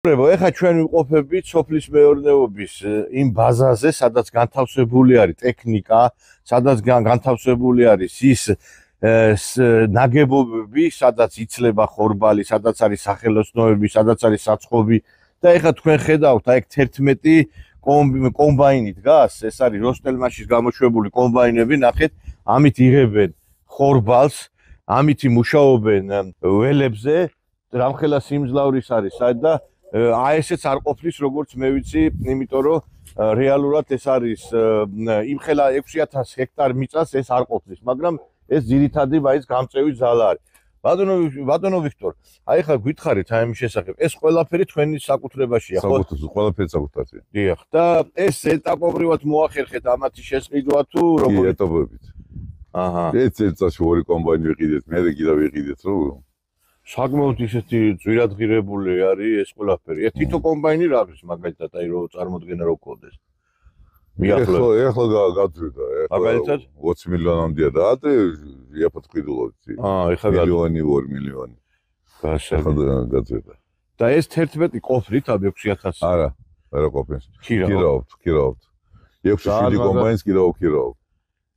ეხლა ჩვენ ვიყოფებით სოფლის მეურნეობის იმ ბაზაზე, სადაც განთავსებული არის ტექნიკა, სადაც განთავსებული არის ის ნაგებობები, სადაც იცლება ხორბალი, სადაც არის სახელოსნოები, სადაც არის საწყობი და ეხლა თქვენ ხედავთ, აი 11 კომბაინი დგას, ეს არის როსტელმაშის გამოშვებული კომბაინები, ნახეთ, ამით იღებენ ხორბალს, ამით მუშაობენ ველებზე, რამხელა სიმძლავრის არის და აი ესეც არ ყოფნის როგორც მე ვიცი, იმიტომ რომ რეალურად ეს არის იმხელა 6000 ჰექტარ მიწას ეს არ ყოფნის, მაგრამ ეს ძირითადი მაინც გამწევი ძალა არის. ბატონო ვიქტორ, აი ხა გითხარით აი ამის შესახებ, ეს ყველაფერი თქვენი საკუთრებაშია, ხო? ყველაფერი საკუთრებაშია. დიახ, და ეს ეტაპობრივად მოახერხეთ ამათი შესყიდვა თუ როგორ? კი, ეტაპობრივად. აჰა. ეს წელიწადში 2 კომბაინი ვიყიდეთ, მე კიდევ ვიყიდეთ, რომ საკმაოდ ისეთი ძვირადღირებული არის ეს ყველაფერი. თითო კომბაინი რა არის მაგალითად, აი რო წარმოდგენა რო გქონდეს. ეხლა გაძვირდა, მაგალითად 20 მილიონამდეა და ადრე იაფად ყიდულობდი. ეხლა მილიონი, 2 მილიონი. გაძვირდა. და ეს 11 ყოფნით ab 6000. არა ყოფნის. ქირავთ. 6-7 კომბაინს ქირავთ.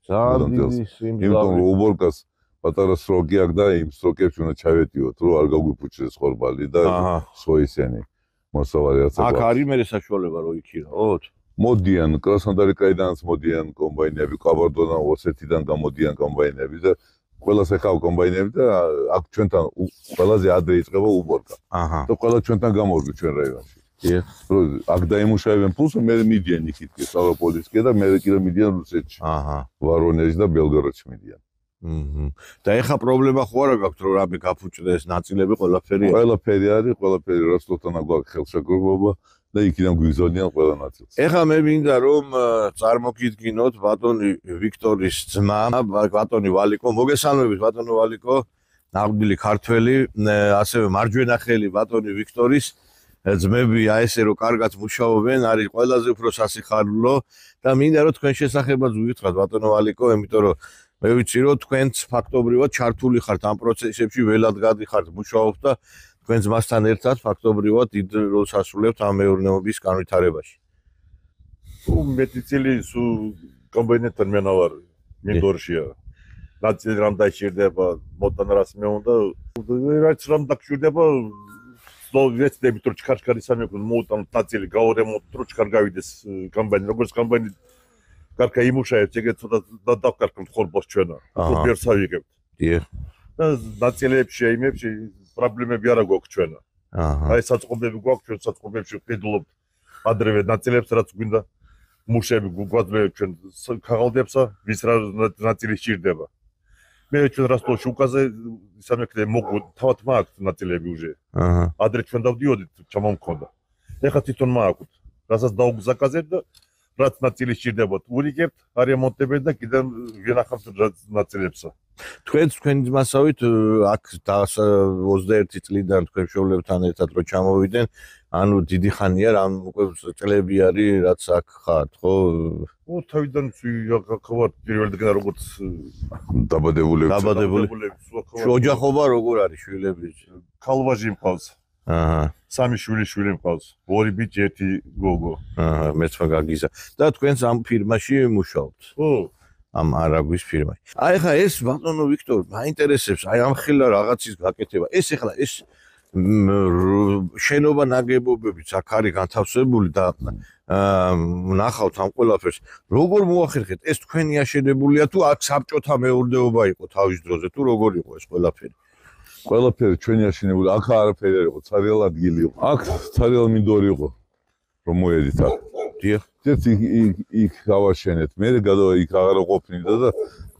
ძალიან დიდი სიმძლავრე. იმიტომ რომ უბორკას პატარა სროგი აქვს და იმ სროგებში უნდა ჩავეტიოთ, რომ არ გაგვიფუჭდეს ხორბალი და სხვა ისენი მოსავალი რაც აქვს. აქ არის მე საშუალება რომ იქირავოთ? მოდიან, კრასნოდარი კაიდანაც მოდიან კომბაინები, კაბარდოდან, ოსეთიდან გამოდიან კომბაინები და ყველას ეხავ კომბაინები და აქ ჩვენთან ყველაზე ადრე იწყება უბორკა. და ყველა ჩვენთან გამოვიდეს ჩვენ რაიონში. რომ აქ დაიმუშავებენ ფულს, მე მიდიან იქით სტავოპოლისკე და მე კიდე მიდიან რუსეთში. ვარონეჟი და ბელგოროდში მიდიან. და ეხა პრობლემა ხო არა გაქვთ რომ რამე გაფუჭდეს ნაწილები ყველაფერი? ყველაფერი არის, ყველაფერი როსტოვთან გვაქვს ხელშეკრულება და იქიდან გვიზონიან ყველა ნაწილს. ეხა მე მინდა რომ წარმოგიდგინოთ ბატონი ვიქტორის ძმა, ბატონი ვალიკო, მოგესალმებით ბატონო ვალიკო, ნამდვილი ქართველი, ასევე მარჯვენა ხელი ბატონი ვიქტორის ძმები აი ესე რომ კარგად მუშაობენ, არის ყველაზე უფრო სასიხარულო და მინდა რომ თქვენ შესახებაც ვიკითხოთ ბატონო ვალიკო, იმიტომ რომ მე ვიცი რომ თქვენც ფაქტობრივად ჩართული ხართ ამ პროცესებში, ველად გადიხართ, მუშაობთ და თქვენ ძმასთან ერთად ფაქტობრივად დიდ როლს ასრულებთ ამ მეურნეობის განვითარებაში. მეტი წელი კომბაინებთან მე ნავარ მინდორშია. ნაწილი რამ დაიჭირდება, მოტანა რას მე უნდა, რაც რამ დაიჭირდება, ვეცდები თუ ჩქარჩქარი სამექნო მოტანა ნაწილი გავარემონტ თუ ჩქარ გავიდეს კომბაინი, როგორც კომბაინი კარგა იმუშავებს, ეგეც ცოტა დავკარგავთ ხორბალს ჩვენა. ბერს ავიგებთ. დიახ. და ნაწილებში იმებში პრობლემები არა გვაქვს ჩვენა. აი საწყობები გვაქვს, ჩვენ საწყობებში ვყიდულობთ ადრევე ნაწილებს, რაც გვინდა მუშები გვაძლევთ ჩვენ ქაღალდებსა, ვის რა ნაწილი სჭირდება. მე ჩვენ რასტოვში უკაზე სამექნე თავად მაქვს ნაწილები უშე. ადრე ჩვენ დავდიოდით, ჩამომქონდა. ეხლა თვითონ მაქვს. რასაც დაუგზაკაზებ და რაც ნაწილი სჭირდებათ, ურიგებთ, არემონტებენ და კიდევ ვინახავთ ნაწილებსა. თქვენი ძმასავით აქ 21 წლიდან თქვენ მშობლებთან ერთად რო ჩამოვიდნენ, ანუ დიდი ხანია, რამ უკვე წლები არის, რაც აქ ხართ, ხო? თავიდან ხარ პირველდღე როგორც დაბადებული. ოჯახობა როგორ არის შვილები? ქალვაჟი მყავს. სამი შვილი მყავს. 2 ბიჭი, 1 გოგო. მეც მაგაგიზა. და თქვენს ამ ფირმაში მუშაობთ? ხო. ამ არაგვის ფირმაში. აი ხა ეს ბატონო ვიქტორ, მაინტერესებს, აი ამ ხელა რაღაცის გაკეთება. ეს ეხლა ეს შენობა ნაგებობებიც აქ არის განთავსებული და ნახავთ ამ ყველაფერს. როგორ მოახერხეთ? ეს თქვენი აშენებულია თუ აქ საბჭოთა მეურნეობა იყო თავის დროზე თუ როგორ იყო ეს ყველაფერი? ყველაფერი ჩვენი აშენებული, აქ არაფერი არ იყო, ცარიელ ადგილი იყო. აქ ცარიელ მინდორი იყო, რომ მოედით აქ. დიახ. იქ გავაშენეთ. მე იქ აღარ ყოფნიდა და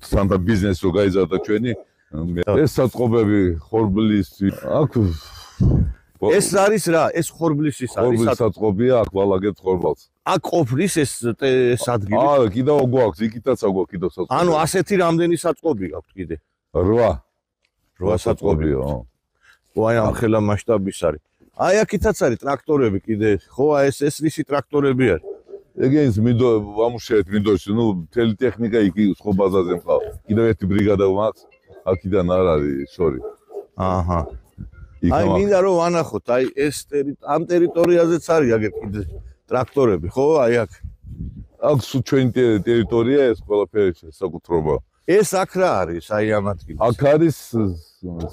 სანდა ბიზნესი რო გაიზარდა ჩვენი. ეს საწყობები ხორბლის აქ ეს არის რა? ეს ხორბლისის არის საწყობია, აქ ვალაგებთ ხორბალს. აქ ყოფნის ეს ადგილი? კიდევ გვაქვს, იქითაც აგვაქვს კიდევ საწყობი. ანუ ასეთი რამდენი საწყობი გაქვთ კიდე? 8 საწყობია. აი ამ ხელა მასშტაბის არის. აი აქითაც არის ტრაქტორები კიდე, ხო, აი ეს რისი ტრაქტორები არის? ეგეც ვამუშავეთ მინდორში, მთელი ტექნიკა იქ სხვა ბაზაზე მყავს. კიდევ ერთი ბრიგადა მაქვს, აქედან არ არის შორი. აი მინდა რომ ვანახოთ, აი ეს ამ ტერიტორიაზეც არის აგერ კიდე ტრაქტორები, ხო? აი აქ. აქვს ჩვენი ტერიტორია ეს ყველაფერი საკუთრობა. ეს აქ რა არის, აი ამ ადგილას? აქ არის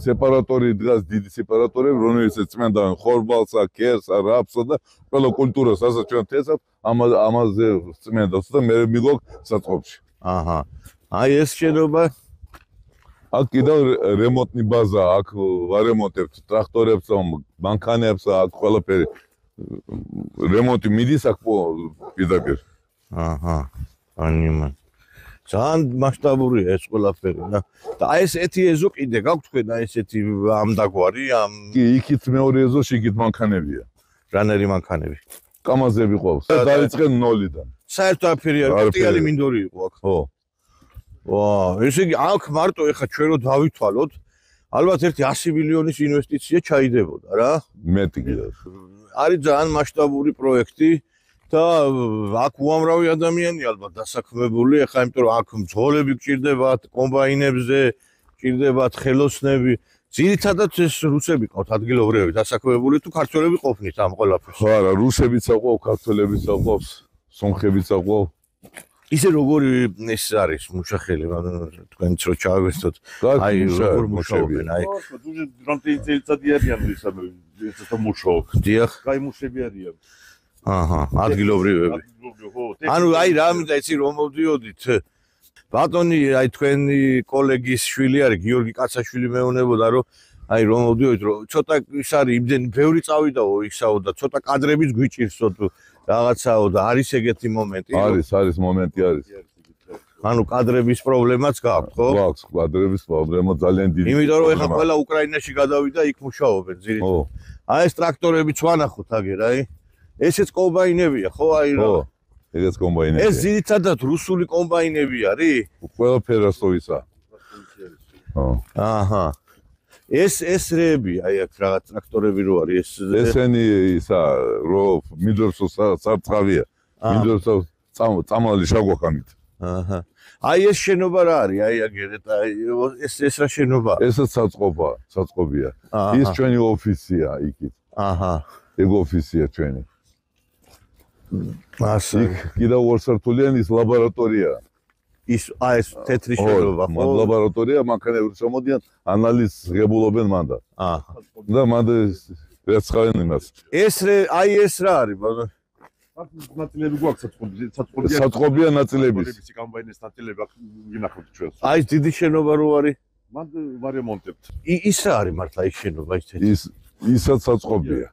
სეპარატორი დგას, დიდი სეპარატორები, რომელიც წმენდავენ ხორბალსა, კერსა, რაფსა და ყველა კულტურას, რასაც ჩვენ თესავთ, ამაზე წმენდავს და მე მიგვაქვს საწყობში. აჰა. აი ეს შენობა აქ კიდევ რემონტი ბაზა, აქ ვარემონტებთ ტრაქტორებს, მანქანებს, აქ ყველაფერი რემონტი მიდის აქ პირდაპირ. აჰა. ანიმან. ძალიან მასშტაბურია ეს ყველაფერი და აი ესეთი ეზო კიდე გაქვთ თქვენ აი ესეთი ამდაგვარი ამ იქით მეორე ეზოში იქით მანქანებია. რანერი მანქანები. კამაზები ყავს. დაიწყენ 0-დან. საერთოდ არაფერი არ პოტიალი მინდორი იყო აქ. ხო. ვა, ესე იგი აქ მარტო ეხა ჩვენ რო დავითვალოთ, ალბათ ერთი 100 მილიონის ინვესტიცია ჩაიდებოდა რა. მეტი კიდევ. არის ძალიან მასშტაბური პროექტი და აქ უამრავი ადამიანია ალბათ დასაქმებული, ეხა იმიტომ რომ აქ მძღოლები გჭირდებათ, კომბაინებზე გჭირდებათ ხელოსნები. ძირითადად ეს რუსები ყავთ ადგილობრივები დასაქმებული თუ ქართველები ყოფნით ამ ყველაფერს. ხო არა, რუსებიც აყვავ, ქართველებიც აყვავს, სომხებიც აყვავ. ისე როგორი ეს არის მუშახელი, თქვენც რო ჩავერთოთ, აი როგორ მუშაობენ, აი. ხო, дуже рамტეიცელცადი არიან ეს და მუშაობ. დიახ. კაი მუშები არიან. აჰა, ადგილობრივები. ანუ აი რა მინდა იცი რომ მოვდიოდით. ბატონი, აი თქვენი კოლეგის შვილი არის, გიორგი კაცაშვილი მეუბნებოდა რომ აი რომ მოვდიოდით, რომ ცოტა ის არის, იმდენი ბევრი წავიდაო ისაო და ცოტა კადრებიც გვიჭირსო თუ რაღაცაო და არის ეგეთი მომენტი. არის მომენტი არის. ანუ კადრების პრობლემაც გაქვთ, ხო? გვაქვს კადრების პრობლემა ძალიან დიდი. იმიტომ რომ ეხლა ყველა უკრაინაში გადავიდა, იქ მუშაობენ ძირითადად. აი ეს ტრაქტორებიც ვანახოთ აგერ, აი. ესეც კომბაინებია, ხო? აი რა. ხო. ეგეც კომბაინებია. ეს ძირითადად რუსული კომბაინები არის? ყველაფერი როსტოვისა. ხო. აჰა. ეს რეები, აი აქ რაღაც ტრაქტორები რო არის, ესენი ისა რო მინდორსო სარწყავია. მინდორსო წამალი შაგვახამით. აჰა. აი ეს შენობა რა არის? აი აგერეთ, აი ეს რა შენობა? ესაც საწყობია. ის ჩვენი ოფისია იქით. აჰა. ეგ ოფისია ჩვენი. ასე. კიდევ ორსართულიანი ის ლაბორატორია. ის ეს თეთრი შენობა, ხო? ლაბორატორია, მანქანები შემოდიან, ანალიზს ღებულობენ მანდა. აჰა. და მანდა ეცხავენ იმას. აი ეს რა არის, ბატონო? ნაწილები გვაქვს საწყობია ნაწილების. კომბაინის ნაწილები აქ გინახავთ ჩვენს. აი ეს დიდი შენობა რო არის? მან ვარემონტებთ. ის რა არის მართლა ის შენობა ის თეთრი? ისაც საწყობია.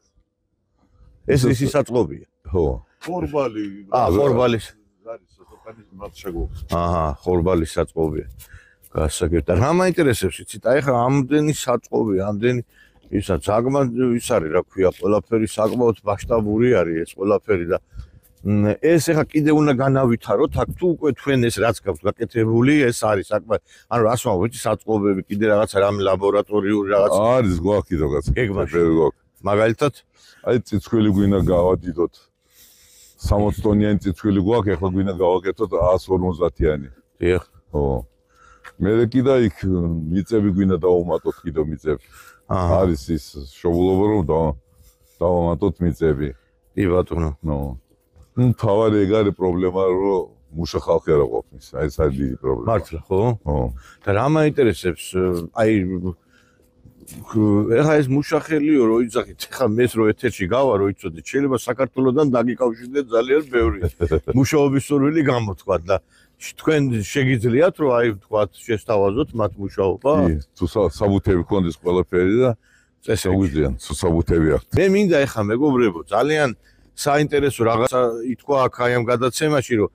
ეს ისი საწყობია. ხო. ხორბალი. ხორბალის. არის სოფანის მათ შეგვაქვს. აჰა, ხორბალის საწყობია. გასაგებია. რა მაინტერესებს იცით? აი ხა ამდენი საწყობი, ამდენი ისა ძაგმა ის არის, რა ქვია, ყველაფერი საკმაოდ მასშტაბური არის ეს ყველაფერი და ეს ეხა კიდე უნდა განავითაროთ, აქ თუ უკვე თქვენ ეს რაც გაქვთ გაკეთებული, ეს არის საკმაოდ, ანუ რას ვამბობთ, საწყობები, კიდე რაღაცა რამე ლაბორატორიული რაღაცა. არის გვაქვს კიდევ რაღაც. გეგმაში. გვაქვს. მაგალითად, აი წიწვილი გვინდა გავადიდოთ. 60 ტონიანი წიწვილი გვაქვს, ეხლა გვინდა გავაკეთოთ 150-იანი. დიახ. ხო. მე კიდე იქ მიწები გვინდა დავუმატოთ კიდე მიწები. არის ის შოულობა რომ დავამატოთ მიწები. კი ბატონო. ნუ თავარი ეგ არის პრობლემა რომ მუშა ხალხი არ ყოფნის. აი ეს არის დიდი პრობლემა. მართლა ხო? ხო. და რა მაინტერესებს აი ეხა ეს მუშახელიო რო იძახით, ეხა მეს რო ეთერში გავა რო იცოდეთ, შეიძლება საქართველოსთან დაგიკავშირდეთ ძალიან ბევრი მუშაობის სურვილი გამოთქვათ და თქვენ შეგიძლიათ რომ აი ვთქვათ შესთავაზოთ მათ მუშაობა? კი, თუ საბუთები გქონდეს ყველაფერი და წესები საბუთები აქვს. მე მინდა ეხა მეგობრებო, ძალიან საინტერესო რაღაცა ითქვა აქ აი ამ გადაცემაში, რომ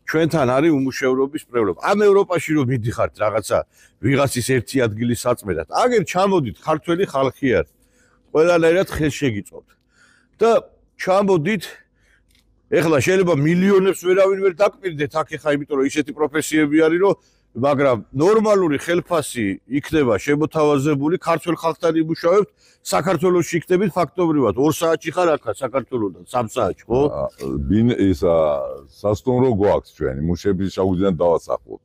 ჩვენთან არის უმუშევრობის პრობლემა. ამ ევროპაში რომ მიდიხართ რაღაცა ვიღაცის ერთი ადგილის საწმედად, აგერ ჩამოდით ქართველი ხალხი არ. ყველანაირად ხელს შეგიწევთ. და ჩამოდით ეხლა შეიძლება მილიონებს ვერავინ ვერ დაკპირდეთ აქ ეხა, იმიტომ რომ ისეთი პროფესიები არის, რომ მაგრამ ნორმალური ხელფასი იქნება შემოთავაზებული, ქართველ ხალხთან იმუშავებთ, საქართველოში იქნებით ფაქტობრივად 2 საათში ხარ აქ საქართველოსთან 3 საათში, ხო? ისა სასტუმრო გვაქვს ჩვენი, მუშები შაგვიძლია დავასახლოთ.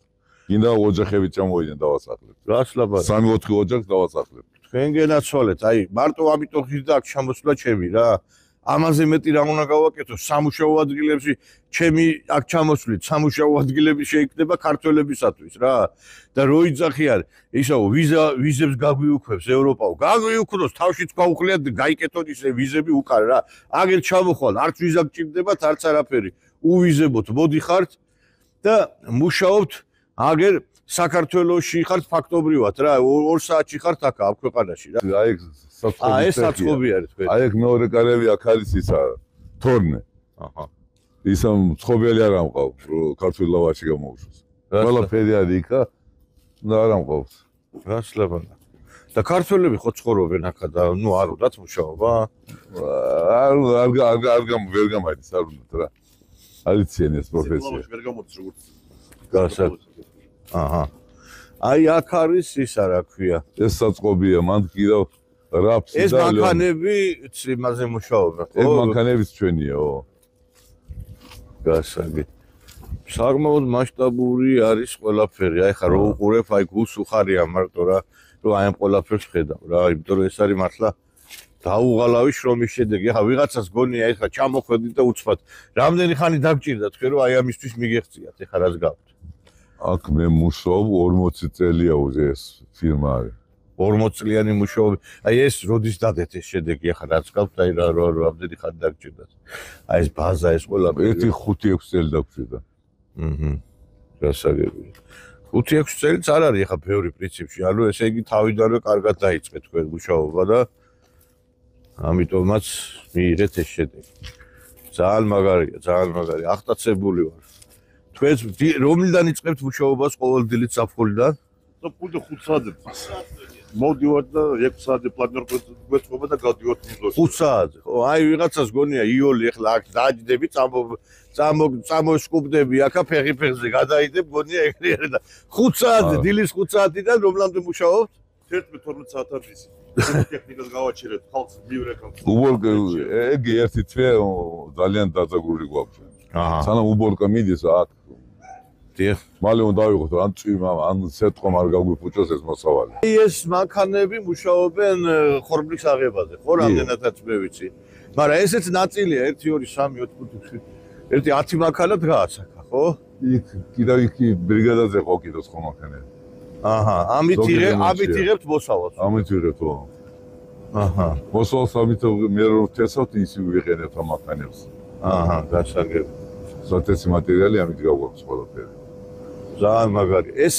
კიდევ ოჯახები ჩამოვიდნენ დავასახლებთ. რას ლაბარაკობთ? 3-4 ოჯახს დავასახლებთ. თქვენ გენაცვალეთ, აი, მარტო ამიტომ ხიზდა აქ ჩამოსვლა ჩემი რა. ამაზე მეტი რა უნდა გავაკეთო სამუშაო ადგილებში, ჩემი აქ ჩამოსვლით სამუშაო ადგილები შეიქმნება ქართველებისათვის რა. და რო იძახიან, ისაო ვიზებს გაგვიუქმებს ევროპაო. გაგვიუქმნოს, თავშიც გაუხლიათ, გაიკეთოთ ისე ვიზები უკან რა. აგერ ჩამოხვალ, არც ვიზა გჭირდებათ, არც არაფერი. უვიზებოთ, მოდიხართ და მუშაობთ აგერ საქართველოში ხართ ფაქტობრივად რა 2 საათში ხართ აქ ქვეყანაში რა. აი ეს საწყობი არის თქვენ. აი ეგ მეორე კარები აქ არის ისა თორნე. აჰა. ისა მწყობელი არ ამყავს ქართულ ლავაში გამოუშვეს. ყველაფერი არის იქა და არ ამყავს. გასლებანა. და ქართველები ხო ცხოვრობენ აქა და ნუ არ უნდათ მუშაობა? ვერ გამადის არ უნდათ რა. არიციან ეს პროფესია. ვერ გამოდის როგორც გასაგებია. აჰა. აი აქ არის ისა რა ქვია. ეს საწყობია, მან კიდევ რაფსი და ეს მანქანები იმაზე მუშაობენ, ხო? ეს მანქანებიც ჩვენიაო. გასაგებია. საკმაოდ მასშტაბური არის ყველაფერი. აი ხა რო უყურებ, აი გულს უხარია მარტო რა, რომ აი ამ ყველაფერს ხედავ რა, იმიტომ რომ ეს არის მართლა დაუღალავი შრომის შედეგი. ახლა ვიღაცას გონია ეხლა ჩამოხვედით და უცბად. რამდენი ხანი დაგჭირდა თქვენ რომ აი ამისთვის მიგეხციათ, ეხლა რაც გაქვთ? აქ მე მუშაობ 40 წელია ეს ფირმა არის. 40 წლიანი მუშაობი. აი ეს როდის დადეთ ეს შედეგი ახლა რაც გაქვთ, აი რა რამდენი ხანი დაგჭირდათ. აი ეს ბაზა ეს ყველაფერი. ერთი 5-6 წელი დაგჭირდა. აჰა. გასაგებია. 5-6 წელიც არ არის ახლა ბევრი პრინციპში. ანუ ესე იგი თავიდანვე კარგად დაიწყეთ თქვენ მუშაობა და ამიტომაც მიიღეთ ეს შედეგი. ძალიან მაგარია, ძალიან მაგარი. აღტაცებული ვარ. თქვენ რომლიდან იწყებთ მუშაობას ყოველდღიურად საფხულიდან? და პუნქტი 5 საათზე. მოდივარ და 6 საათზე პლანერ გვეწყობა და გადივარ მუზეუმში. 5 საათზე. ხო, აი ვიღაცას გონია იოლი ახლა აქ დააჯდები, წამოსკუბდები აქა ფეხი-ფეხზე გადაიდებ, გონია ეგრე და 5 საათზე, დილის 5 საათიდან რომლამდე მუშაობთ? 11-12 საათამდე. ტექნიკას გავაჩერეთ, ხალხს მივრეკავთ. უბორკა ეგ ერთი თვე ძალიან დაძაგული გვაქვს. აჰა. სანამ უბორკა მიდის აქ დიახ. მალე უნდა დავიღოთ ან წვიმა, ან სეტყომ არ გაგვიფუჭოს ეს მოსავალი. ეს მანქანები მუშაობენ ხორბლის აღებაზე, ხო, რამდენადაც მე ვიცი. მაგრამ ესეც ნაწილია 1 2 3 4 5 1 10 მანქანა დგას აქ, ხო? იქ კიდევ იქ ბრიგადაზე ხო კიდევ სხვა მანქანები. აჰა, ამით იღებთ მოსავალს. ამით ვიღებთ ხო. აჰა. მოსავალს ამით მე რომ თესავთ ის ვიყენებთ ამ მანქანებს. აჰა, გასაგებია. სათესი მატერიალი ამით გავაქვს ყველაფერი. ძალიან მაგარი. ეს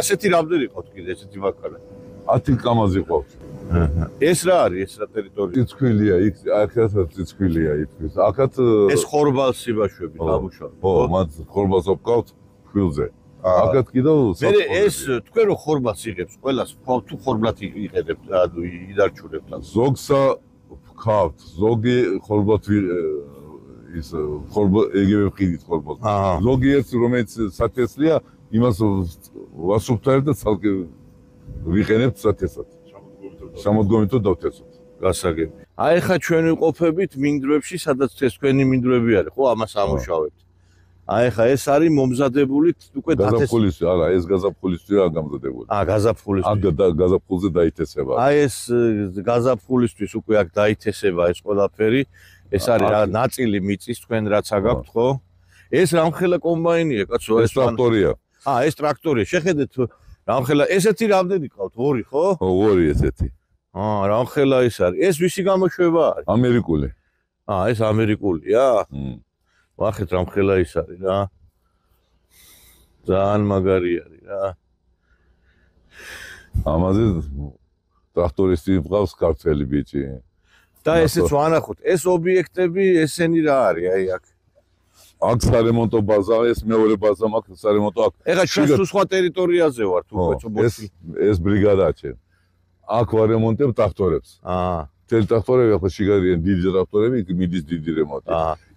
ასეთი რამდენი ყავთ კიდე ესეთი მანქანა? 10 კამაზი ყავს. აჰა. ეს რა არის ეს რა ტერიტორია? ციცხვილია იქ, აქაც ციცხვილია იქ. აქაც ეს ხორბალსი ბაშვები დამუშავე. ხო, მათ ხორბალს ვყავთ ხვილზე. აქაც კიდევ მე ეს თქვენ რო ხორბალს იღებს, ყველას თუ ხორბლად იყენებთ, ანუ იდარჩურებთ. ზოგსა ვქავთ, ზოგი ხორბლად ის ხორბალ ეგევე ვყიდით ხორბალს. ზოგი ერთ რომელიც სათესლია, იმას ვასუფთავებ და ცალკე ვიყენებთ სათესად. შემოდგომით დავთესოთ. გასაგებია. აი ხა ჩვენ ვიყოფებით მინდვრებში, სადაც ეს თქვენი მინდვრები არის, ხო, ამას ამუშავებთ. აი ხა ეს არის მომზადებული უკვე გაზაფხულის, არა, ეს გაზაფხულისთვის არ გამზადებული. გაზაფხულისთვის. გაზაფხულზე დაითესება. აი ეს გაზაფხულისთვის უკვე აქ დაითესება ეს ყველაფერი. ეს არის რა ნაწილი მიწის თქვენ რაც აგაქვთ, ხო? ეს რამხელა კომბაინია, კაცო, ეს ტრაქტორია. ეს ტრაქტორია. შეხედეთ რამხელა ესეთი რამდენი ყავთ? 2, ხო? ხო, 2 ესეთი. რამხელა ეს არის. ეს ვისი გამოშვება არის? ამერიკული. ეს ამერიკულია? ვახეთ რამხელა ის არის რა. ძალიან მაგარი არის რა. ამაზე ტრაქტორისტი მყავს ქართველი ბიჭი. და ესეც ვანახოთ. ეს ობიექტები ესენი რა არის აი აქ? აქ სარემონტო ბაზა, ეს მეორე ბაზა მაქვს სარემონტო აქ. ეხლა ჩვენ სხვა ტერიტორიაზე ვართ უკვე წობოში. ეს ბრიგადაა ჩვენ. აქ ვარემონტებ ტრაქტორებს. თელ ტრაქტორები ახლა შიგარიან დიდი ტრაქტორები, იქ მიდის დიდი რემონტი.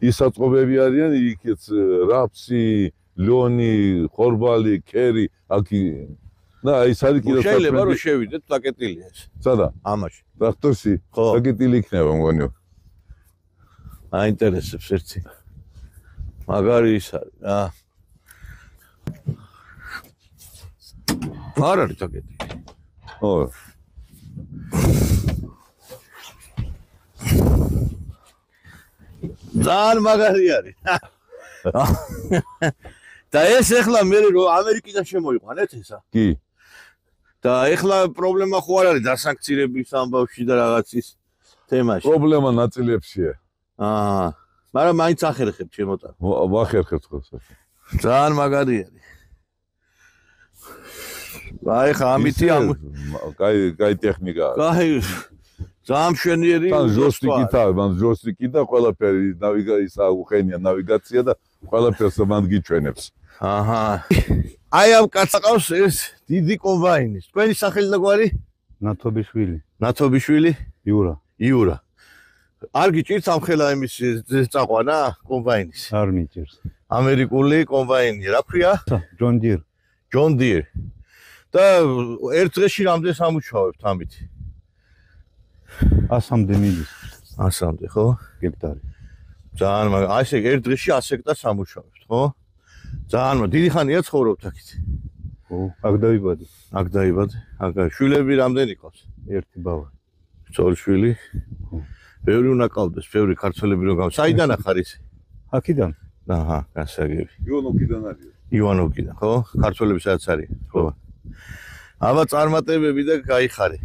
ის საწყობები არიან იქაც რაფსი, ლიონი, ხორბალი, კერი, აქ და ის არის კიდევ შეიძლება რომ შევიდეთ პაკეტილია ეს. სადა? ამაში. ტრაქტორში პაკეტილი იქნება მგონი. აინტერესებს ერთი. მაგარი ის არის რა. არ არის პაკეტი. ხო. ძალიან მაგარი არის. და ეს ეხლა მე რო ამერიკიდან შემოიყვანეთ ესა. კი. და ეხლა პრობლემა ხო არ არის დასანქცირების ამბავში და რაღაცის თემაში. პრობლემა ნაწილებშია. მაგრამ მაინც ახერხებთ შემოტანა. ვახერხებთ ხოლმე. ძალიან მაგარი არის. აი ხა ამითი კაი ტექნიკაა. კაი ძალიან მშვენიერი მან ჟოსტიკი და ყველაფერი ნავიგაცია უხენია ნავიგაცია და ყველაფერს მან გიჩვენებს. აჰა. აი ამ კაცს ყავს ეს დიდი კომბაინი. თქვენი სახელი და გვარი? ნათობიშვილი. ნათობიშვილი? იურა. იურა. არ გიჭირთ ამ ხელა იმის წაყვანა კომბაინის? არ მიჭირს. ამერიკული კომბაინი, რა ქვია? ჯონ დირ. ჯონ დირ. და ერთ დღეში რამდენს ამუშავებთ ამით? 100-მდე მიდის. 100-მდე, ხო? გექტარი. ძალიან მაგარი. აი ესე ერთ დღეში 100 ჰექტარს ამუშავებთ, ხო? ძალიან დიდი ხანია ცხოვრობთ აქეთ. ხო, აქ დაიბადე. აქ დაიბადე. აქ შვილები რამდენი ყავს? ერთი ბავა. სწორი შვილი. ბევრი უნდა ყავდეს, ბევრი ქართველები რომ გავა. საიდან ახარ ის? აქედან. აჰა, გასაგები. ივანოვკიდან არის. ივანოვკიდან, ხო? ქართველები სადაც არის? ხო. აბა წარმატებები და გაიხარე.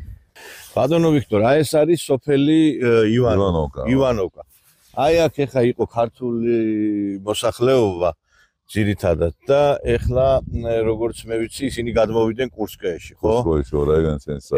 ბატონო ვიქტორ, აი ეს არის სოფელი ივანოვკა. აი აქ ეხა იყო ქართული მოსახლეობა ძირითადად და ეხლა როგორც მე ვიცი ისინი გადმოვიდნენ კურსკეში, ხო? კურსკეში, რაიგან სენსა.